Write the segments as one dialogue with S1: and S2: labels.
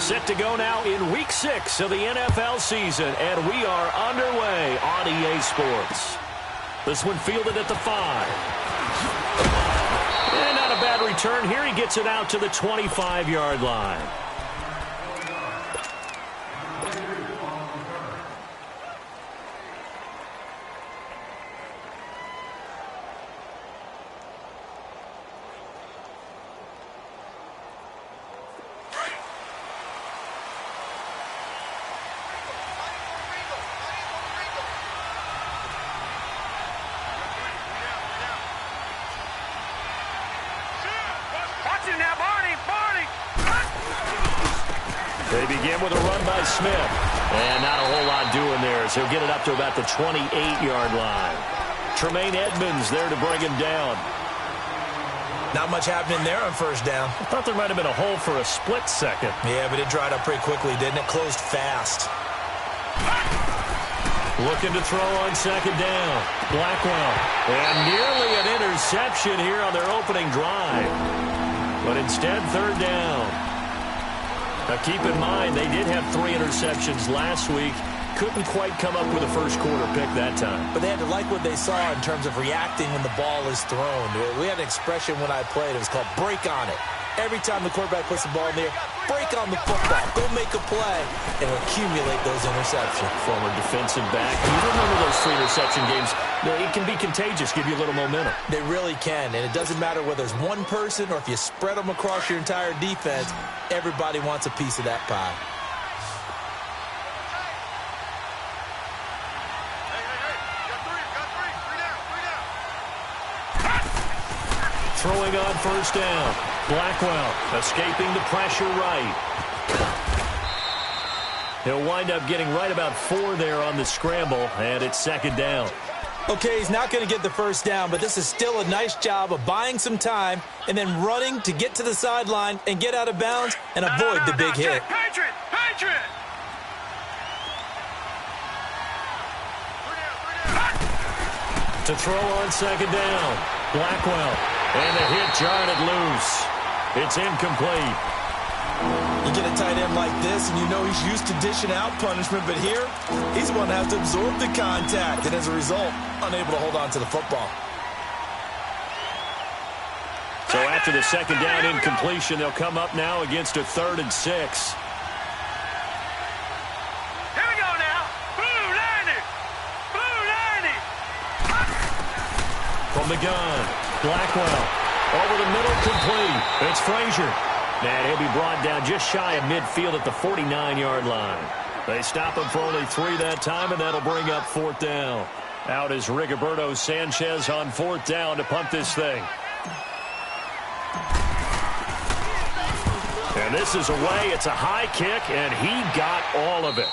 S1: Set to go now in Week 6 of the NFL season, and we are underway on EA Sports. This one fielded at the 5. And not a bad return here. He gets it out to the 25-yard line. They begin with a run by Smith. And not a whole lot doing there as he'll get it up to about the 28-yard line. Tremaine Edmonds there to bring him down.
S2: Not much happening there on first down.
S1: I thought there might have been a hole for a split second.
S2: Yeah, but it dried up pretty quickly, didn't it? Closed fast.
S1: Looking to throw on second down. Blackwell. And nearly an interception here on their opening drive. But instead, third down. Now, keep in mind, they did have 3 interceptions last week. Couldn't quite come up with a first-quarter pick that time.
S2: But they had to like what they saw in terms of reacting when the ball is thrown. We had an expression when I played. It was called break on it. Every time the quarterback puts the ball in the air, break on the football. Go make a play and accumulate those interceptions.
S1: Former defensive back. You remember those 3 interception games. It can be contagious, give you a little momentum.
S2: They really can, and it doesn't matter whether it's one person or if you spread them across your entire defense. Everybody wants a piece of that pie.
S1: Throwing on first down. Blackwell escaping the pressure right. He'll wind up getting right about 4 there on the scramble, and it's second down.
S2: Okay, he's not going to get the first down, but this is still a nice job of buying some time and then running to get to the sideline and get out of bounds and avoid the big hit.
S3: Patriot!
S1: To throw on second down. Blackwell. And the hit jarred it loose. It's incomplete.
S2: You get a tight end like this, and you know he's used to dishing out punishment, but here, he's going to have to absorb the contact, and as a result, unable to hold on to the football.
S1: So after the second down incompletion, they'll come up now against a 3rd and 6.
S3: Here we go now. Blue 90. Blue 90.
S1: From the gun. Blackwell over the middle, complete. It's Frazier. And he'll be brought down just shy of midfield at the 49-yard line. They stop him for only 3 that time, and that'll bring up 4th down. Out is Rigoberto Sanchez on 4th down to punt this thing. And this is away. It's a high kick, and he got all of it.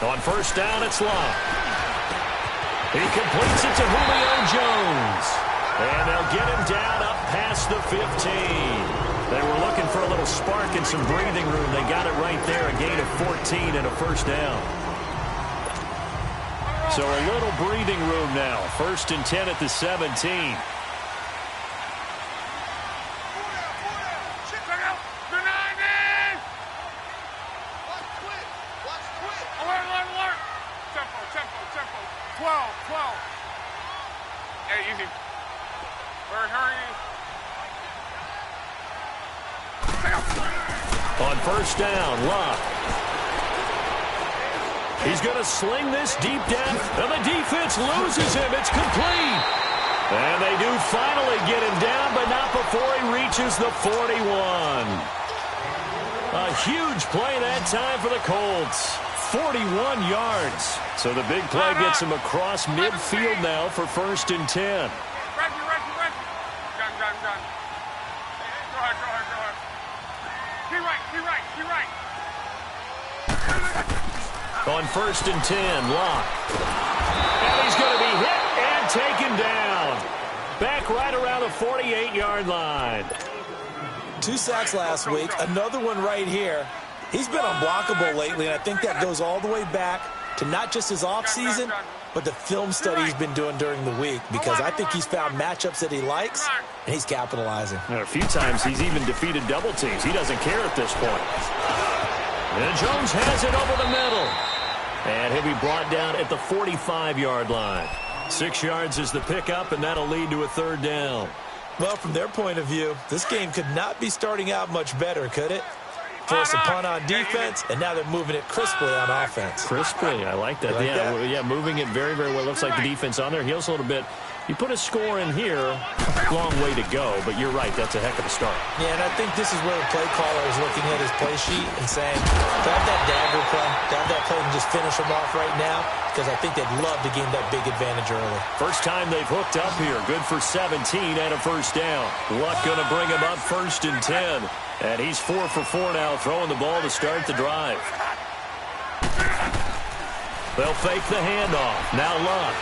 S1: On first down, it's Love. He completes it to Julio Jones. And they'll get him down up past the 15. They were looking for a little spark and some breathing room. They got it right there, a gain of 14 and a first down. So a little breathing room now. 1st and 10 at the 17. On first down, Love. He's going to sling this deep down, and the defense loses him. It's complete. And they do finally get him down, but not before he reaches the 41. A huge play that time for the Colts. 41 yards. So the big play gets him across midfield now for 1st and 10.
S3: Gun. Go ahead.
S1: On 1st and 10, Locke. And he's going to be hit and taken down. Back right around the 48-yard line.
S2: 2 sacks last week, another one right here. He's been unblockable lately, and I think that goes all the way back to not just his offseason, but the film study he's been doing during the week, because I think he's found matchups that he likes, and he's capitalizing.
S1: And a few times he's even defeated double teams. He doesn't care at this point. And Jones has it over the middle. And he'll be brought down at the 45-yard line. 6 yards is the pickup, and that'll lead to a 3rd down.
S2: Well, from their point of view, this game could not be starting out much better, could it? Force a punt on defense, and now they're moving it crisply on offense.
S1: Crisply, I like that. Yeah, moving it very, very well. Looks like the defense on there heals a little bit. You put a score in here, long way to go, but you're right, that's a heck of a start.
S2: Yeah, and I think this is where the play caller is looking at his play sheet and saying, to have that dagger play, to have that play and just finish him off right now, because I think they'd love to gain that big advantage early.
S1: First time they've hooked up here. Good for 17 and a 1st down. Luck going to bring him up 1st and 10. And he's 4 for 4 now, throwing the ball to start the drive. They'll fake the handoff. Now Luck.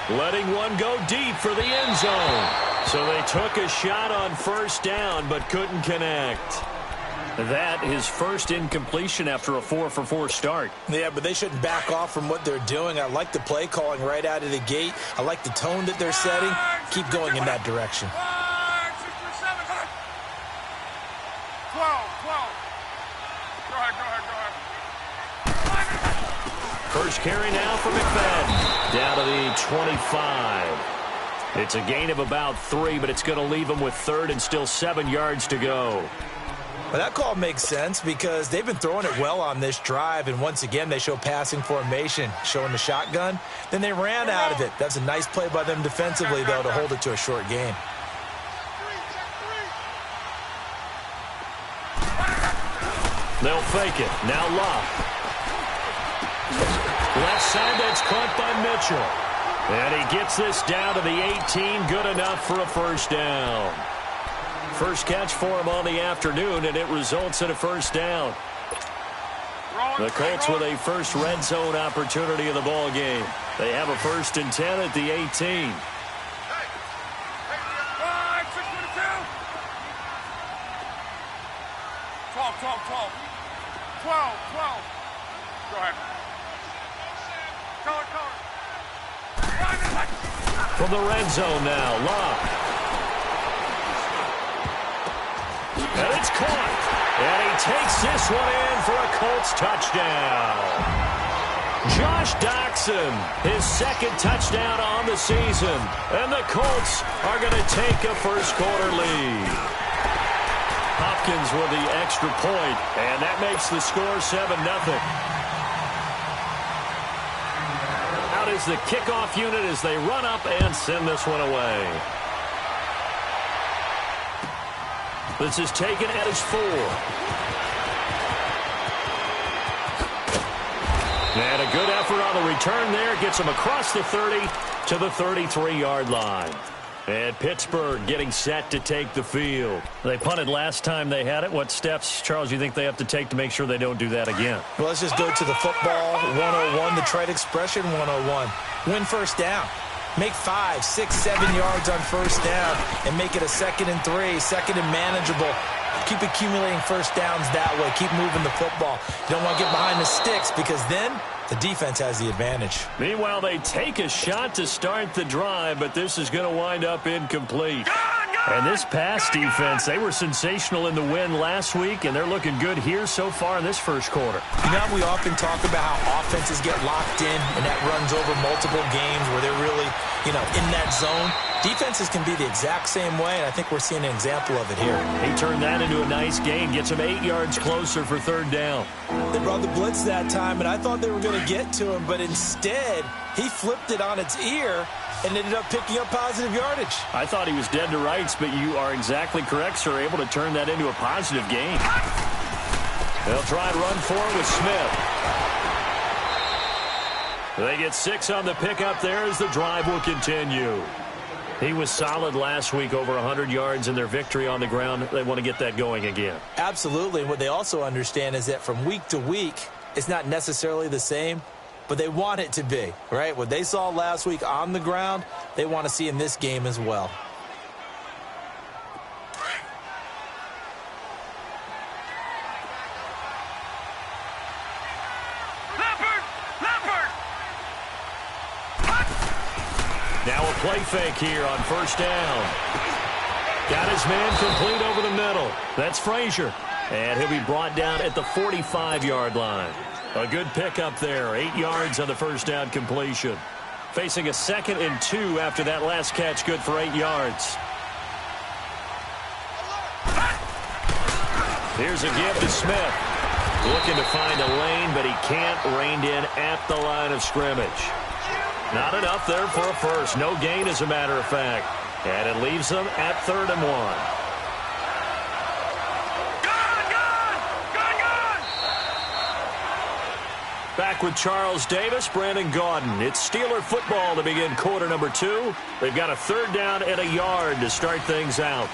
S1: Letting one go deep for the end zone. So they took a shot on 1st down, but couldn't connect. That is first incompletion after a 4 for 4 start.
S2: Yeah, but they shouldn't back off from what they're doing. I like the play calling right out of the gate. I like the tone that they're setting. Keep going in that direction.
S3: 12. Go ahead.
S1: First carry now for McFadden. Down to the 25. It's a gain of about 3, but it's going to leave them with 3rd and still 7 yards to go.
S2: Well, that call makes sense because they've been throwing it well on this drive, and once again they show passing formation, showing the shotgun. Then they ran out of it. That's a nice play by them defensively, though, to hold it to a short gain.
S1: They'll fake it. Now Locke. Left side, that's caught by Mitchell. And he gets this down to the 18. Good enough for a 1st down. First catch for him on the afternoon, and it results in a 1st down. The Colts with a first red zone opportunity of the ball game. They have a 1st and 10 at the 18.
S3: Go ahead.
S1: From the red zone now, Locke. And it's caught. And he takes this one in for a Colts touchdown. Josh Doxson, his 2nd touchdown on the season. And the Colts are going to take a first-quarter lead. Hopkins with the extra point, and that makes the score 7-0. Out is the kickoff unit as they run up and send this one away. This is taken at his 4. And a good effort on the return there. Gets him across the 30 to the 33-yard line. And Pittsburgh getting set to take the field. They punted last time they had it. What steps, Charles, you think they have to take to make sure they don't do that again?
S2: Well, let's just go to the football 101, the trite expression 101. Win 1st down. Make 5, 6, 7 yards on 1st down and make it a 2nd and 3, 2nd and manageable. Keep accumulating 1st downs that way. Keep moving the football. You don't want to get behind the sticks because then the defense has the advantage.
S1: Meanwhile, they take a shot to start the drive, but this is going to wind up incomplete. And this pass defense, they were sensational in the win last week, and they're looking good here so far in this 1st quarter.
S2: You know, we often talk about how offenses get locked in, and that runs over multiple games where they're really, in that zone. Defenses can be the exact same way, and I think we're seeing an example of it here.
S1: He turned that into a nice gain, gets him 8 yards closer for 3rd down.
S2: They brought the blitz that time, and I thought they were going to get to him, but instead, he flipped it on its ear and ended up picking up positive yardage.
S1: I thought he was dead to rights, but you are exactly correct, sir. Able to turn that into a positive gain. They'll try and run for it with Smith. They get 6 on the pickup there as the drive will continue. He was solid last week, over 100 yards in their victory on the ground. They want to get that going again.
S2: Absolutely. And what they also understand is that from week to week, it's not necessarily the same, but they want it to be, right? What they saw last week on the ground, they want to see in this game as well.
S1: Now a play fake here on first down. Got his man complete over the middle. That's Frazier. And he'll be brought down at the 45-yard line. A good pickup there. 8 yards on the first down completion. Facing a 2nd and 2 after that last catch. Good for 8 yards. Here's a give to Smith. Looking to find a lane, but he can't. Reined in at the line of scrimmage. Not enough there for a first. No gain, as a matter of fact. And it leaves them at 3rd and 1. Back with Charles Davis, Brandon Gaudin. It's Steeler football to begin quarter number 2. They've got a 3rd down and a yard to start things out.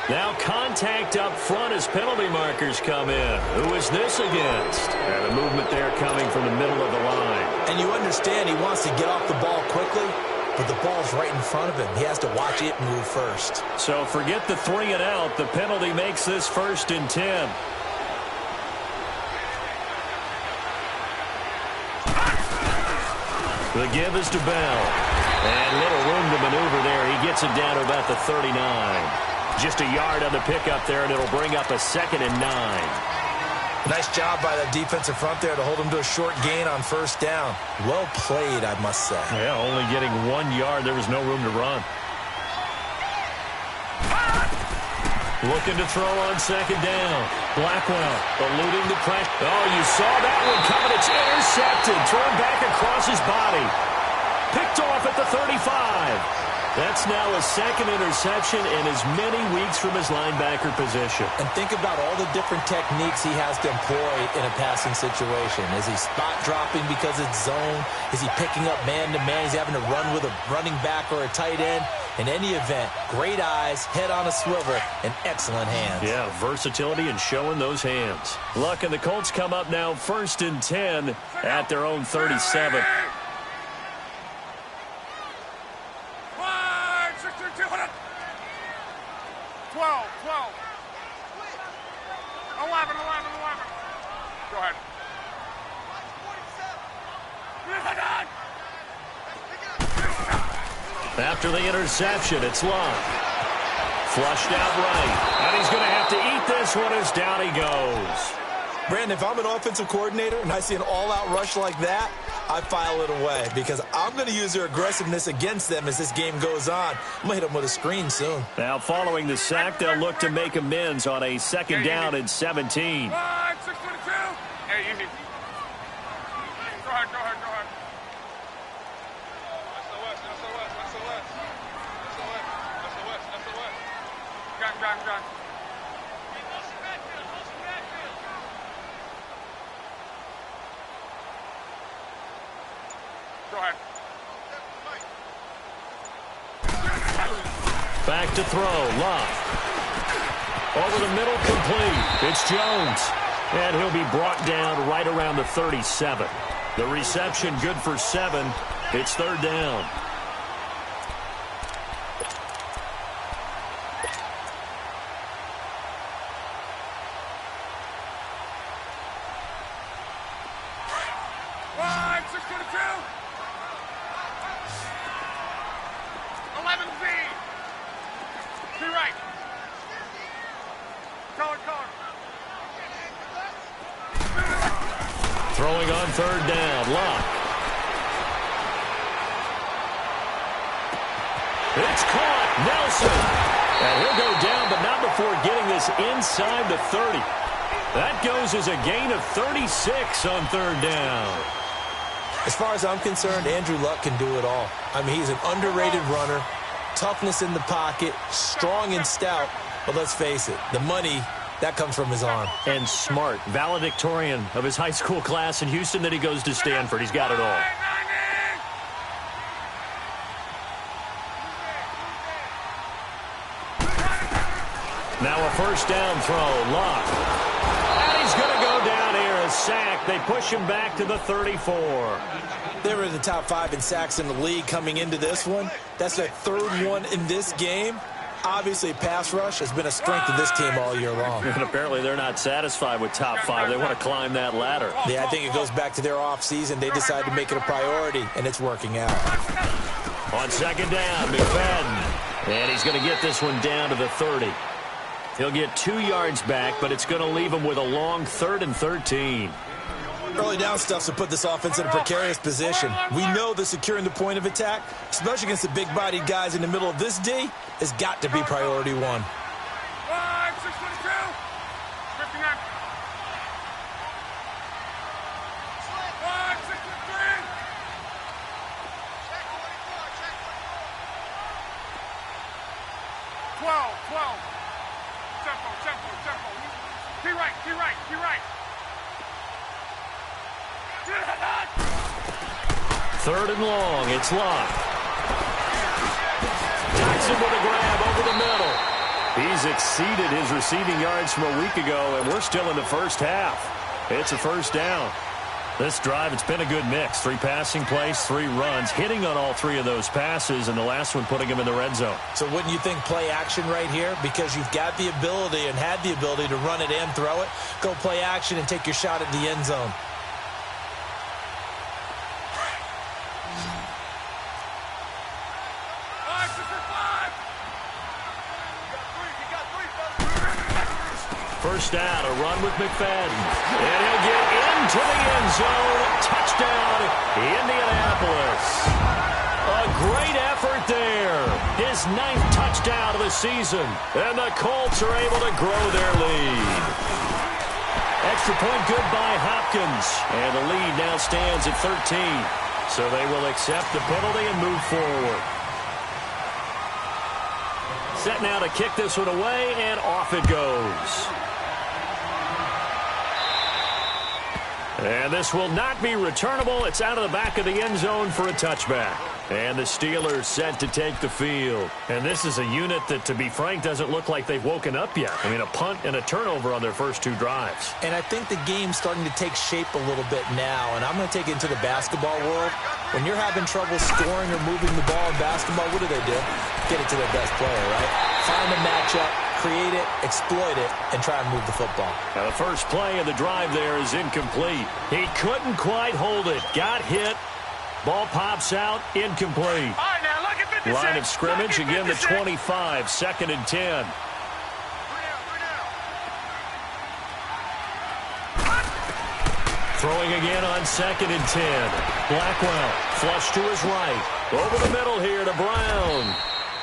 S1: Now contact up front as penalty markers come in. Who is this against? And a movement there coming from the middle of the line.
S2: And you understand he wants to get off the ball quickly, but the ball's right in front of him. He has to watch it move first.
S1: So forget the 3 and out. The penalty makes this 1st and 10. The give is to Bell. And little room to maneuver there. He gets it down to about the 39. Just a yard on the pickup there, and it'll bring up a 2nd and 9.
S2: Nice job by the defensive front there to hold him to a short gain on first down. Well played, I must say.
S1: Yeah, only getting 1 yard. There was no room to run. Looking to throw on 2nd down. Blackwell eluding the pressure. Oh, you saw that one coming. It's intercepted. Thrown back across his body. Picked off at the 35. That's now a 2nd interception in as many weeks from his linebacker position.
S2: And think about all the different techniques he has to employ in a passing situation. Is he spot dropping because it's zone? Is he picking up man-to-man? Is he having to run with a running back or a tight end? In any event, great eyes, head on a swivel, and excellent hands.
S1: Yeah, versatility and showing those hands. Luck and the Colts come up now 1st and 10 at their own 37.
S3: 11. Go ahead.
S1: After the interception, it's Love. Flushed out right. And he's going to have to eat this one as down he goes.
S2: Brandon, if I'm an offensive coordinator and I see an all-out rush like that, I file it away because I'm going to use their aggressiveness against them as this game goes on. I'm going to hit them with a screen soon.
S1: Now, following the sack, they'll look to make amends on a 2nd down and 17.
S3: 622. Hey, easy. Go ahead. Gun. Go ahead.
S1: Back to throw. Love. Over the middle, complete. It's Jones. And he'll be brought down right around the 37. The reception good for 7. It's 3rd down. Throwing on 3rd down, Locke. It's caught, Nelson. And he'll go down, but not before getting this inside the 30. That goes as a gain of 36 on third down.
S2: As far as I'm concerned, Andrew Luck can do it all. I mean, he's an underrated runner, toughness in the pocket, strong and stout. But let's face it, the money, that comes from his arm.
S1: And smart, valedictorian of his high school class in Houston. Then he goes to Stanford. He's got it all. Now a first down throw, Luck. And he's going to go down here, a sack. They push him back to the 34.
S2: They were in the top 5 in sacks in the league coming into this one. That's their third one in this game. Obviously, pass rush has been a strength of this team all year long.
S1: And apparently they're not satisfied with top 5. They want to climb that ladder.
S2: Yeah, I think it goes back to their offseason. They decided to make it a priority, and it's working out.
S1: On second down, McFadden. And he's going to get this one down to the 30. He'll get 2 yards back, but it's going to leave him with a long 3rd and 13.
S2: Early down stuff to put this offense in a precarious position. We know that securing the point of attack, especially against the big-bodied guys in the middle of this D, has got to be priority 1.
S3: 5, 622, 59. 5, 623. Check 12. Tempo. Key right.
S1: 3rd and long. It's Luck. Jackson with a grab over the middle. He's exceeded his receiving yards from a week ago, and we're still in the first half. It's a first down. This drive, it's been a good mix. 3 passing plays, 3 runs, hitting on all 3 of those passes, and the last one putting him in the red zone.
S2: So wouldn't you think play action right here? Because you've got the ability and had the ability to run it and throw it. Go play action and take your shot at the end zone.
S1: First down, a run with McFadden. And he'll get into the end zone. Touchdown, Indianapolis. A great effort there. His 9th touchdown of the season. And the Colts are able to grow their lead. Extra point good by Hopkins. And the lead now stands at 13. So they will accept the penalty and move forward. Set now to kick this one away, and off it goes. And this will not be returnable. It's out of the back of the end zone for a touchback. And the Steelers set to take the field. And this is a unit that, to be frank, doesn't look like they've woken up yet. I mean, a punt and a turnover on their first 2 drives.
S2: And I think the game's starting to take shape a little bit now. And I'm going to take it into the basketball world. When you're having trouble scoring or moving the ball in basketball, what do? Get it to their best player, right? Find a matchup, create it, exploit it, and try and move the football.
S1: Now the first play of the drive there is incomplete. He couldn't quite hold it. Got hit. Ball pops out, incomplete.
S3: All right, now look at 56.
S1: Line of scrimmage, again the 25, 2nd and 10. Throwing again on 2nd and 10. Blackwell, flush to his right. Over the middle here to Brown.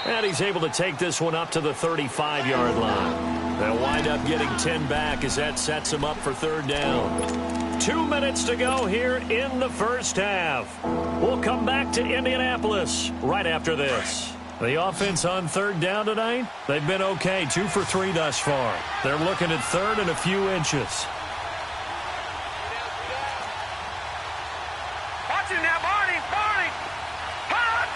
S1: And he's able to take this one up to the 35-yard line. They'll wind up getting 10 back as that sets him up for 3rd down. 2 minutes to go here in the first half. We'll come back to Indianapolis right after this. The offense on 3rd down tonight, they've been okay, 2 for 3 thus far. They're looking at 3rd and a few inches.
S3: Watch it now, Barney. Hot.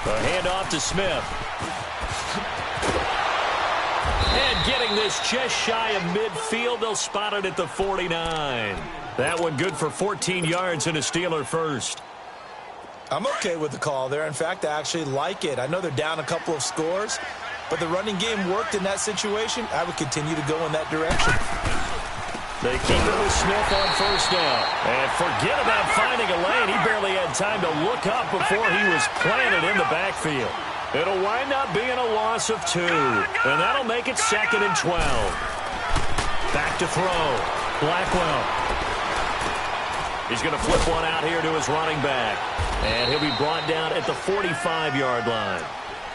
S1: A handoff to Smith. And getting this just shy of midfield, they'll spot it at the 49. That one good for 14 yards and a Steeler first.
S2: I'm okay with the call there. In fact, I actually like it. I know they're down a couple of scores, but the running game worked in that situation. I would continue to go in that direction.
S1: They keep it with Smith on first down. And forget about finding a lane. He barely had time to look up before he was planted in the backfield. It'll wind up being a loss of 2. And that'll make it 2nd and 12. Back to throw. Blackwell. He's going to flip one out here to his running back. And he'll be brought down at the 45-yard line.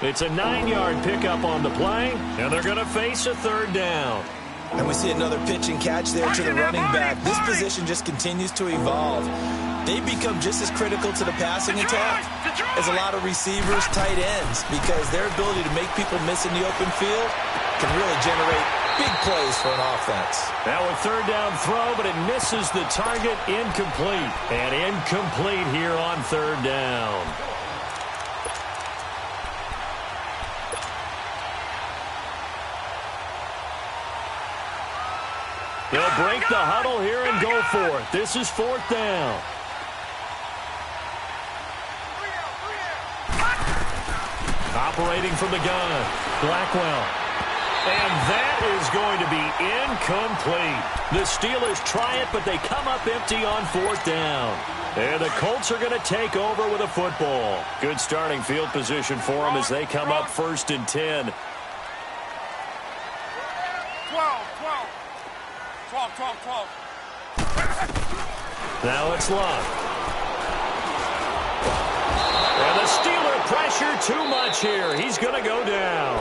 S1: It's a 9-yard pickup on the play, and they're going to face a third down.
S2: And we see another pitch and catch there to the running back. This position just continues to evolve. They become just as critical to the passing attack as a lot of receivers, tight ends, because their ability to make people miss in the open field can really generate big plays for an offense.
S1: Now a third down throw, but it misses the target. Incomplete. And incomplete here on third down. They'll break the huddle here and go for it. This is fourth down. Operating from the gun, Blackwell. And that is going to be incomplete. The Steelers try it, but they come up empty on fourth down. And the Colts are going to take over with a football. Good starting field position for them as they come up 1st and 10.
S3: 12.
S1: Now it's Love. And the Steeler pressure too much here. He's going to go down.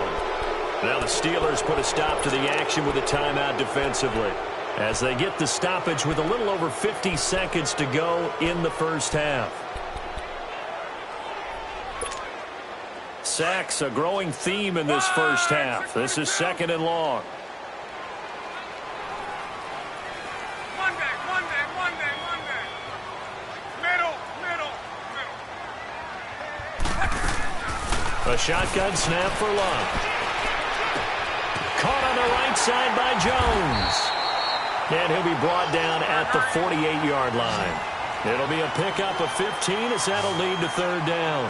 S1: Now the Steelers put a stop to the action with a timeout defensively as they get the stoppage with a little over 50 seconds to go in the first half. Sacks, a growing theme in this first half. This is 2nd and long. A shotgun snap for Love. Caught on the right side by Jones. And he'll be brought down at the 48-yard line. It'll be a pickup of 15 as that'll lead to third down.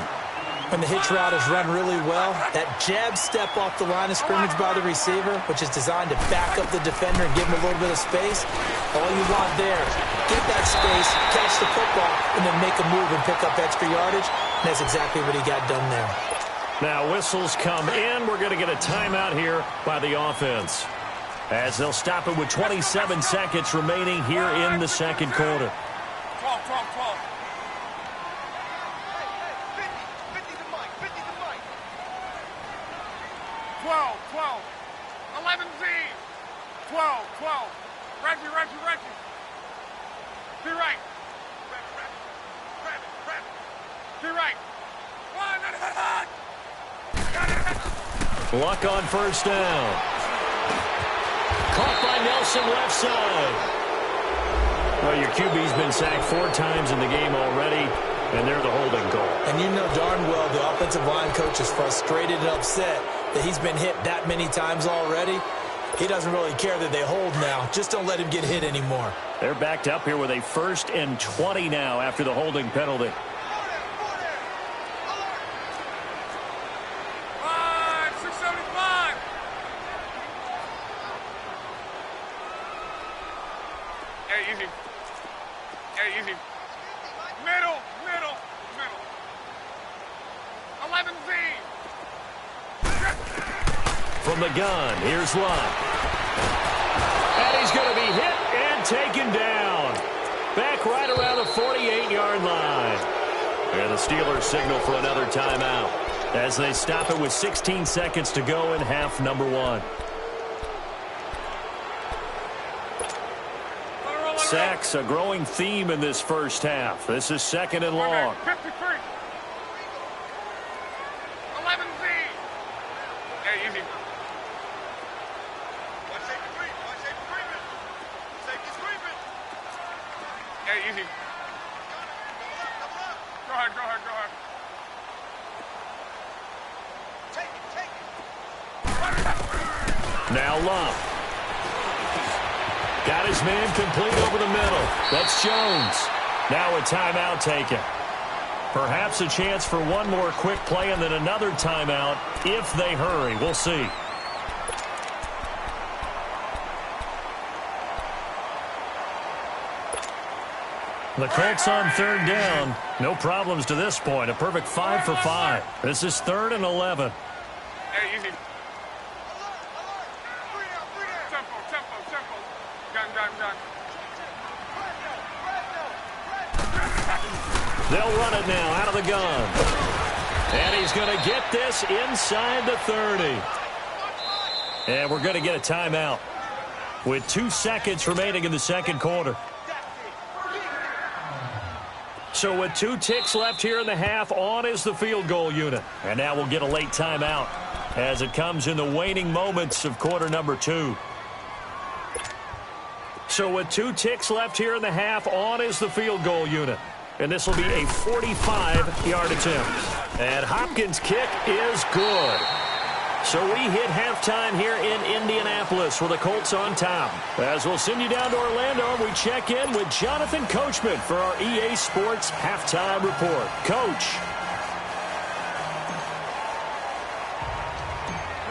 S2: When the hitch route is run really well, that jab step off the line of scrimmage by the receiver, which is designed to back up the defender and give him a little bit of space, all you want there, get that space, catch the football, and then make a move and pick up extra yardage. And that's exactly what he got done there.
S1: Now whistles come in. We're going to get a timeout here by the offense as they'll stop it with 27 seconds remaining here in the second quarter.
S3: 12. 11Z. 12. Reggie. Be right. Be right.
S1: Luck on first down. Caught by Nelson left side. Well, your QB's been sacked 4 times in the game already, and they're the holding call.
S2: And you know darn well the offensive line coach is frustrated and upset that he's been hit that many times already. He doesn't really care that they hold now. Just don't let him get hit anymore.
S1: They're backed up here with a 1st and 20 now after the holding penalty.
S3: Easy. Middle. 11Z.
S1: From the gun, here's Love. And he's going to be hit and taken down. Back right around the 48-yard line. And the Steelers signal for another timeout as they stop it with 16 seconds to go in half number 1. Sacks, a growing theme in this first half. This is 2nd and long.
S3: 53. 11Z. Hey, easy. Watch safety screaming. Safety screaming. Hey, easy. Go ahead. Take it.
S1: Now Love. Got his man complete over the middle. That's Jones. Now a timeout taken. Perhaps a chance for one more quick play and then another timeout if they hurry. We'll see. The Colts on third down. No problems to this point. A perfect 5 for 5. This is 3rd and 11.
S3: Hey, easy. Tempo. Gun.
S1: They'll run it now out of the gun. And he's going to get this inside the 30. And we're going to get a timeout with 2 seconds remaining in the second quarter. So with 2 ticks left here in the half, on is the field goal unit. And now we'll get a late timeout as it comes in the waning moments of quarter number 2. So with 2 ticks left here in the half, on is the field goal unit. And this will be a 45-yard attempt. And Hopkins' kick is good. So we hit halftime here in Indianapolis with the Colts on top. As we'll send you down to Orlando, we check in with Jonathan Coachman for our EA Sports Halftime Report. Coach.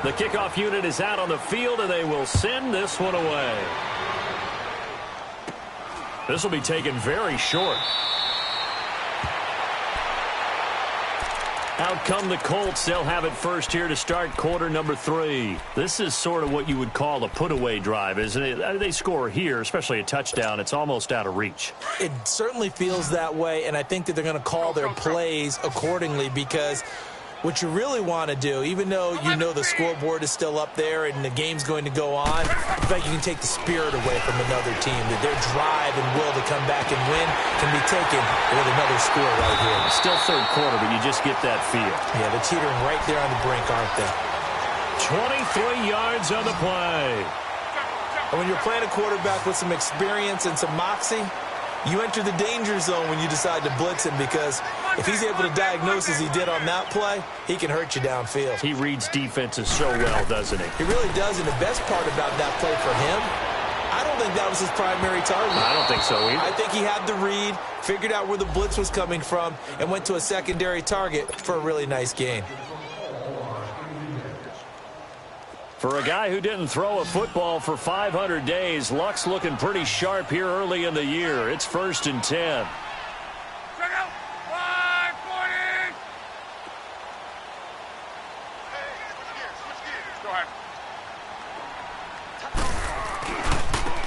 S1: The kickoff unit is out on the field, and they will send this one away. This will be taken very short. Out come the Colts. They'll have it first here to start quarter number 3. This is sort of what you would call a put-away drive, isn't it? They score here, especially a touchdown. It's almost out of reach.
S2: It certainly feels that way, and I think that they're going to call their plays accordingly because what you really want to do, even though you know the scoreboard is still up there and the game's going to go on, in fact, you can take the spirit away from another team. That their drive and will to come back and win can be taken with another score right here.
S1: Still third quarter, but you just get that feel.
S2: Yeah, they're teetering right there on the brink, aren't they?
S1: 23 yards on the play.
S2: And when you're playing a quarterback with some experience and some moxie, you enter the danger zone when you decide to blitz him because if he's able to diagnose as he did on that play, he can hurt you downfield.
S1: He reads defenses so well, doesn't he?
S2: He really does, and the best part about that play for him, I don't think that was his primary target.
S1: I don't think so either.
S2: I think he had the read, figured out where the blitz was coming from, and went to a secondary target for a really nice gain.
S1: For a guy who didn't throw a football for 500 days, Luck's looking pretty sharp here early in the year. It's 1st and 10.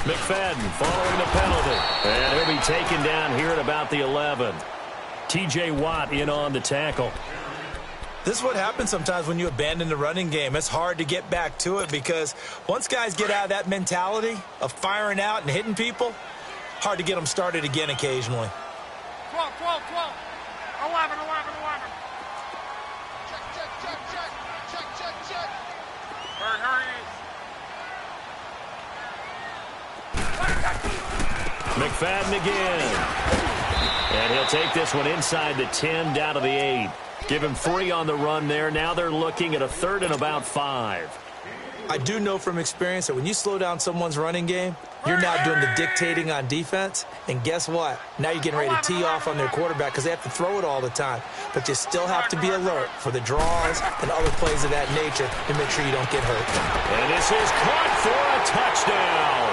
S1: McFadden following the penalty. And he'll be taken down here at about the 11. T.J. Watt in on the tackle.
S2: This is what happens sometimes when you abandon the running game. It's hard to get back to it because once guys get out of that mentality of firing out and hitting people, hard to get them started again occasionally.
S3: 12, 12, 12. 11, 11, 11. Check. Hurry.
S1: McFadden again. And he'll take this one inside the 10 down to the 8. Give him 3 on the run there. Now they're looking at a 3rd and about 5.
S2: I do know from experience that when you slow down someone's running game, you're now doing the dictating on defense. And guess what? Now you're getting ready to tee off on their quarterback because they have to throw it all the time. But you still have to be alert for the draws and other plays of that nature to make sure you don't get hurt.
S1: And this is caught for a touchdown.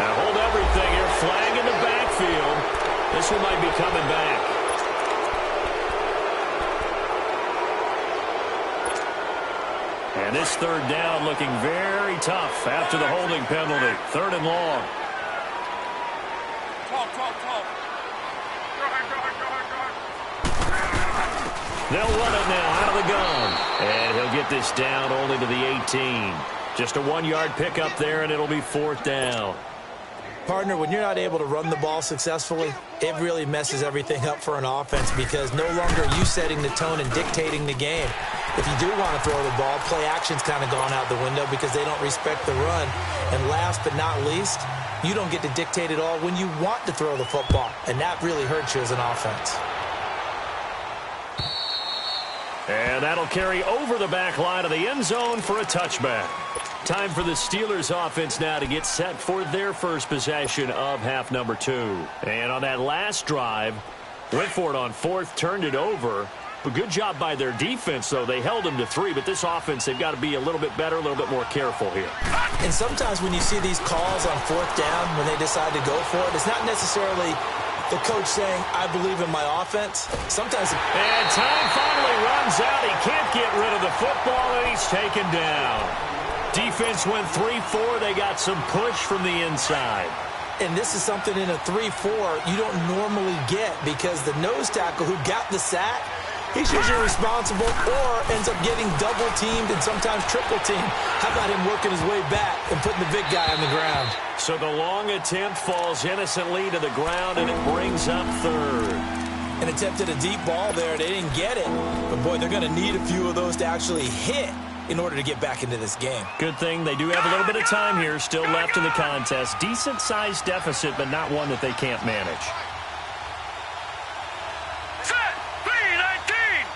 S1: Now hold everything here. Flag in the backfield. This one might be coming back. And this 3rd down looking very tough after the holding penalty. 3rd and long.
S3: 12. Go ahead.
S1: They'll run it now out of the gun. And he'll get this down only to the 18. Just a 1-yard pickup there, and it'll be 4th down.
S2: Partner, when you're not able to run the ball successfully, it really messes everything up for an offense because no longer are you setting the tone and dictating the game. If you do want to throw the ball, play action's kind of gone out the window because they don't respect the run. And last but not least, you don't get to dictate it all when you want to throw the football. And that really hurts you as an offense.
S1: And that'll carry over the back line of the end zone for a touchback. Time for the Steelers offense now to get set for their first possession of half number 2. And on that last drive, went for it on 4th, turned it over. But good job by their defense, though. They held them to 3, but this offense, they've got to be a little bit better, a little bit more careful here.
S2: And sometimes when you see these calls on 4th down, when they decide to go for it, it's not necessarily the coach saying, I believe in my offense. Sometimes...
S1: And time finally runs out. He can't get rid of the football, and he's taken down. Defense went 3-4. They got some push from the inside.
S2: And this is something in a 3-4 you don't normally get because the nose tackle who got the sack, he's usually responsible or ends up getting double-teamed and sometimes triple-teamed. How about him working his way back and putting the big guy on the ground?
S1: So the long attempt falls innocently to the ground, and it brings up third.
S2: And attempted a deep ball there. They didn't get it. But, boy, they're going to need a few of those to actually hit in order to get back into this game.
S1: Good thing they do have a little bit of time here still left in the contest. Decent-sized deficit, but not one that they can't manage.
S3: Set. 3-19.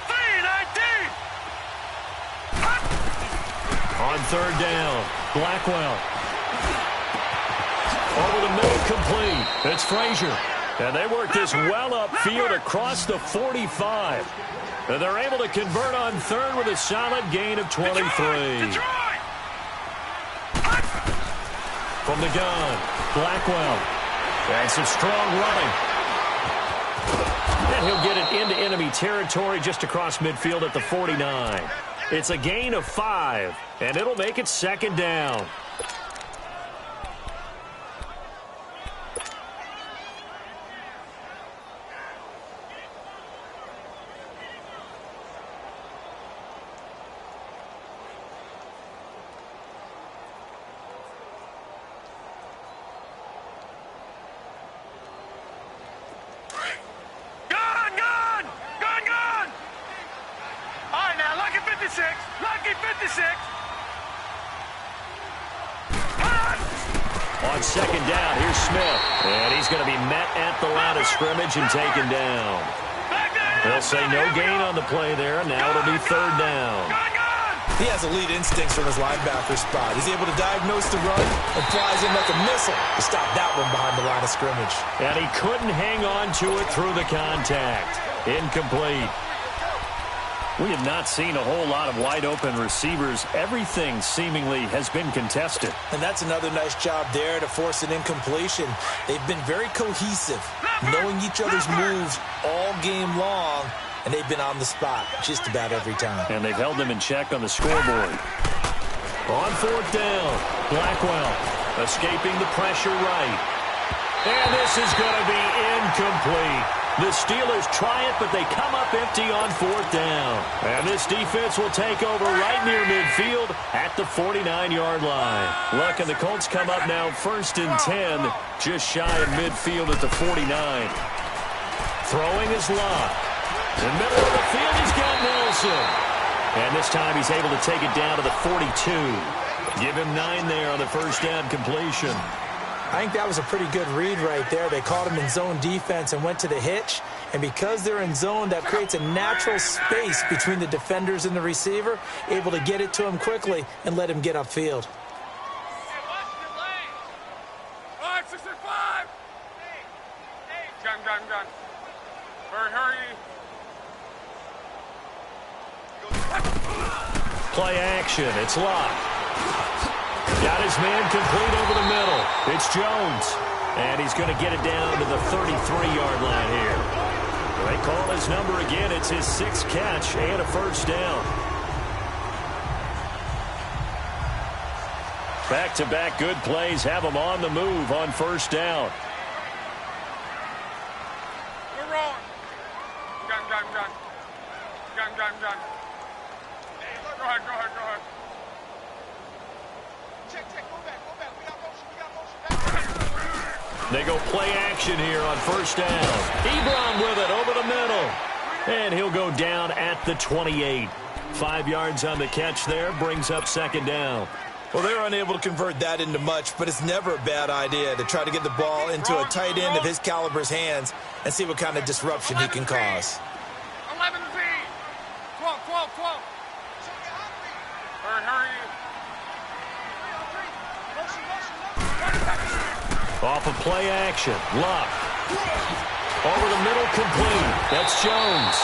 S3: 3-19.
S1: On third down, Blackwell. Over the middle, complete. It's Frazier. And they work this well upfield across the 45. And they're able to convert on third with a solid gain of 23.
S3: Detroit.
S1: From the gun, Blackwell. And some strong running. And he'll get it into enemy territory just across midfield at the 49. It's a gain of 5, and it'll make it second down. On second down, here's Smith. And he's going to be met at the line of scrimmage and taken down. They'll say no gain on the play there. Now it'll be third down.
S2: He has elite instincts from his linebacker spot. He's able to diagnose the run and flies in like a missile to stop that one behind the line of scrimmage.
S1: And he couldn't hang on to it through the contact. Incomplete. We have not seen a whole lot of wide-open receivers. Everything seemingly has been contested.
S2: And that's another nice job there to force an incompletion. They've been very cohesive, knowing each other's moves all game long, and they've been on the spot just about every time.
S1: And they've held them in check on the scoreboard. On fourth down, Blackwell escaping the pressure right. And this is going to be incomplete. The Steelers try it, but they come up empty on fourth down. And this defense will take over right near midfield at the 49-yard line. Luck and the Colts come up now 1st and 10, just shy of midfield at the 49. Throwing is Locke. In the middle of the field, he's got Nelson. And this time he's able to take it down to the 42. Give him 9 there on the first down completion.
S2: I think that was a pretty good read right there. They caught him in zone defense and went to the hitch. And because they're in zone, that creates a natural space between the defenders and the receiver, able to get it to him quickly and let him get upfield.
S3: Gun. Hurry.
S1: Play action. It's Locke. Got his man complete over the middle. It's Jones. And he's going to get it down to the 33-yard line here. They call his number again. It's his 6th catch and a first down. Back-to-back good plays have him on the move on first down.
S3: We're wrong. Gun. Go ahead. Check. Go back. We got motion.
S1: They go play action here on first down. Ebron with it over the middle. And he'll go down at the 28. 5 yards on the catch there, brings up second down.
S2: Well, they're unable to convert that into much, but it's never a bad idea to try to get the ball into a tight end of his caliber's hands and see what kind of disruption he can cause.
S3: 11 Z. 12. Hurry.
S1: Off of play action. Locke. Over the middle, complete. That's Jones.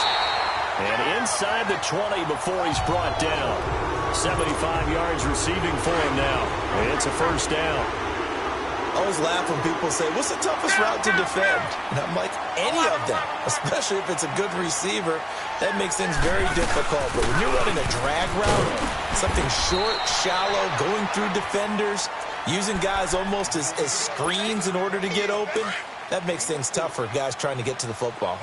S1: And inside the 20 before he's brought down. 75 yards receiving for him now. It's a first down.
S2: I always laugh when people say, what's the toughest route to defend? And I'm like, any of them, especially if it's a good receiver. That makes things very difficult. But when you're running a drag route, something short, shallow, going through defenders, Using guys almost as screens in order to get open, that makes things tough for guys trying to get to the football.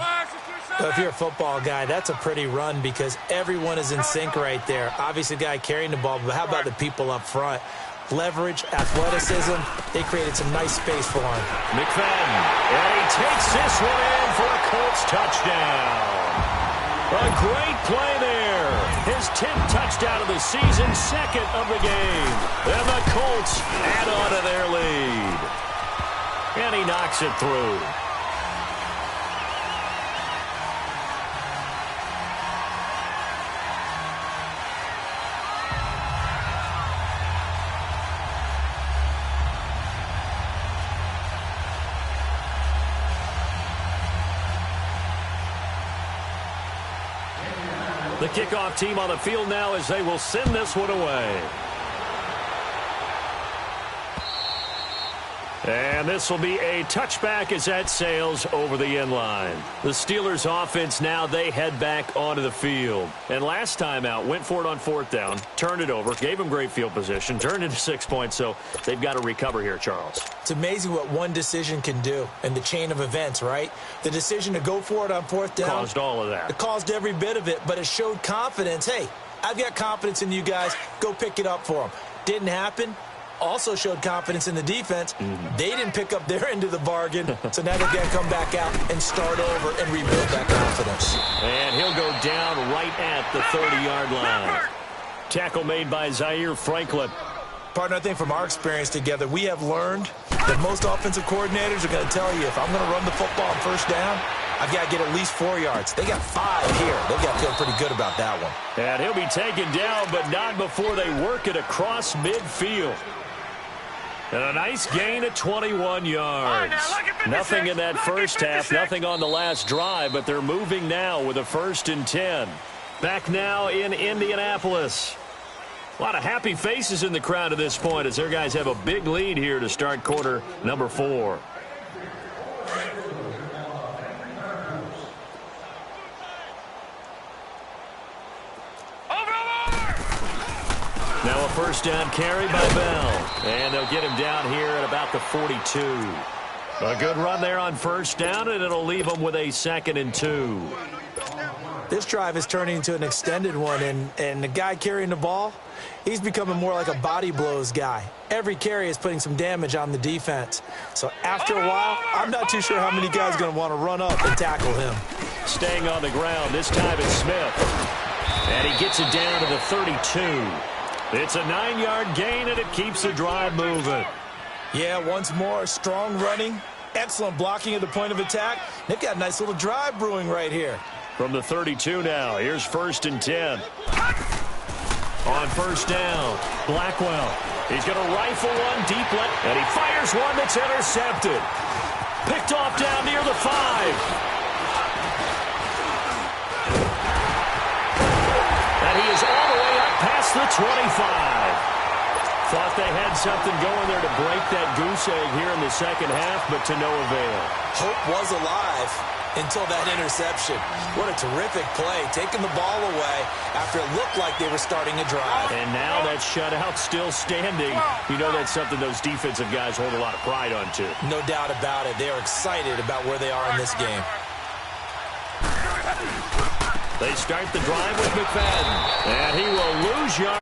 S4: Well, if you're a football guy, that's a pretty run because everyone is in sync right there. Obviously, the guy carrying the ball, but how about the people up front? Leverage, athleticism, they created some nice space for him.
S1: McFadden, and he takes this one in for a Colts touchdown. A great play there. His 10th touchdown of the season, second of the game. And the Colts add on to their lead. And he knocks it through. The kickoff team on the field now as they will send this one away. And this will be a touchback as that sails over the end line. The Steelers offense now, they head back onto the field. And last time out, went for it on 4th down, turned it over, gave them great field position, turned into 6 points, so they've got to recover here, Charles.
S4: It's amazing what one decision can do in the chain of events, right? The decision to go for it on 4th down.
S1: Caused all of that.
S4: It caused every bit of it, but it showed confidence. Hey, I've got confidence in you guys. Go pick it up for them. Didn't happen. Also showed confidence in the defense. They didn't pick up their end of the bargain, so now they've got to come back out and start over and rebuild that confidence.
S1: And he'll go down right at the 30-yard line. Tackle made by Zaire Franklin.
S4: Partner, I think from our experience together, we have learned that most offensive coordinators are going to tell you, if I'm going to run the football on 1st down, I've got to get at least 4 yards. They got 5 here. They've got to feel pretty good about that one.
S1: And he'll be taken down, but not before they work it across midfield. And a nice gain of 21 yards. Nothing in that first half, nothing on the last drive, but they're moving now with a 1st and 10. Back now in Indianapolis. A lot of happy faces in the crowd at this point as their guys have a big lead here to start quarter number 4. Now a 1st down carry by Bell. And they'll get him down here at about the 42. A good run there on 1st down, and it'll leave them with a 2nd and 2.
S4: This drive is turning into an extended one, and the guy carrying the ball, he's becoming more like a body blows guy. Every carry is putting some damage on the defense. So after a while, I'm not too sure how many guys are going to want to run up and tackle him.
S1: Staying on the ground, this time it's Smith. And he gets it down to the 32. It's a 9-yard gain, and it keeps the drive moving.
S4: Yeah, once more, strong running, excellent blocking at the point of attack. They've got a nice little drive brewing right here.
S1: From the 32 now, here's 1st and 10. On 1st down, Blackwell. He's going to rifle one deep left, and he fires one that's intercepted. Picked off down near the 5. And he is all the way up past the 25. Thought they had something going there to break that goose egg here in the second half, but to no avail.
S2: Hope was alive until that interception. What a terrific play, taking the ball away after it looked like they were starting a drive.
S1: And now that shutout still standing. You know that's something those defensive guys hold a lot of pride on, too.
S2: No doubt about it. They are excited about where they are in this game.
S1: They start the drive with McFadden. And he will lose yards.